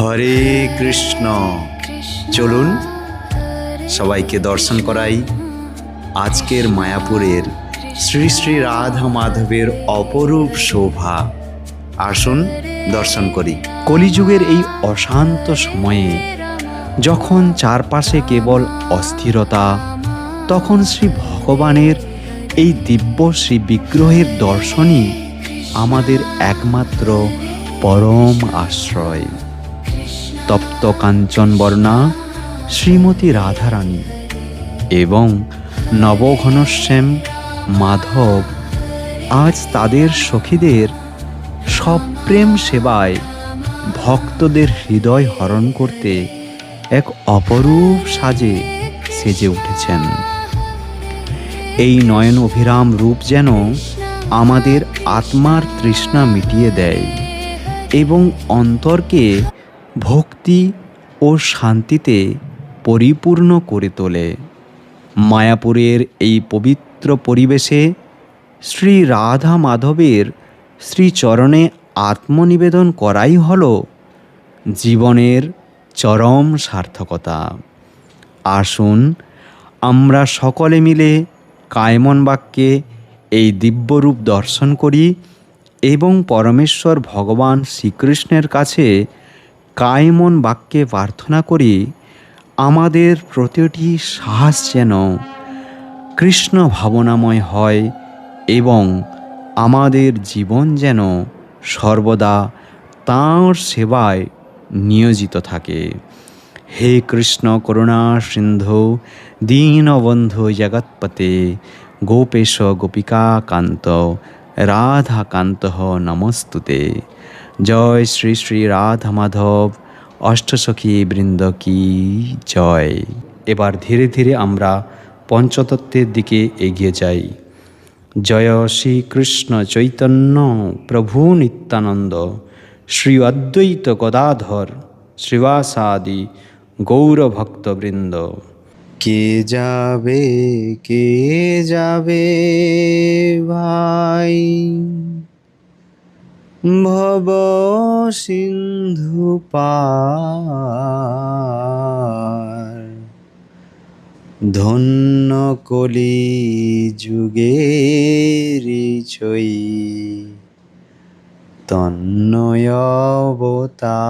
হরে কৃষ্ণ। চলুন সবাইকে দর্শন করাই আজকের মায়াপুরের শ্রী শ্রী রাধা মাধবের অপরূপ শোভা। আসুন দর্শন করি। কলিযুগের এই অশান্ত সময়ে যখন চারপাশে কেবল অস্থিরতা, তখন শ্রী ভগবানের এই দিব্য শ্রী বিগ্রহের দর্শনই আমাদের একমাত্র পরম আশ্রয়। তপ্ত কাঞ্চন বর্ণা শ্রীমতী রাধারানী এবং নবঘনশ্যাম মাধব আজ তাদের সখীদের সপ্রেম সেবায় ভক্তদের হৃদয় হরণ করতে এক অপরূপ সাজে সেজে উঠেছেন। এই নয়ন অভিরাম রূপ যেন আমাদের আত্মার তৃষ্ণা মিটিয়ে দেয় এবং অন্তরকে ভক্তি ও শান্তিতে পরিপূর্ণ করে তোলে। মায়াপুরের এই পবিত্র পরিবেশে শ্রী রাধা মাধবের শ্রীচরণে আত্মনিবেদন করাই হল জীবনের চরম সার্থকতা। আসুন আমরা সকলে মিলে কায়মন বাক্যে এই দিব্যরূপ দর্শন করি এবং পরমেশ্বর ভগবান শ্রীকৃষ্ণের কাছে কায়মন বাক্যে প্রার্থনা করি আমাদের প্রতিটি শ্বাস যেন কৃষ্ণ ভাবনাময় হয় এবং আমাদের জীবন যেন সর্বদা তাঁর সেবায় নিয়োজিত থাকে। হে কৃষ্ণ করুণা সিন্ধু দীনবন্ধু জগৎপতে গোপেশ গোপিকা কান্ত রাধাকান্ত নমস্তুতে। জয় শ্রী শ্রী রাধা মাধব অষ্টসখী বৃন্দ কি জয়। এবার ধীরে ধীরে আমরা পঞ্চতত্ত্বের দিকে এগিয়ে যাই। জয় শ্রীকৃষ্ণ চৈতন্য প্রভু নিত্যানন্দ শ্রী অদ্বৈত গদাধর শ্রীবাসাদি গৌরভক্তবৃন্দ। কে যাবে ভাই ভব সিন্ধু পার, ধন্য কলি যুগের ছই তন্ময় অবতার।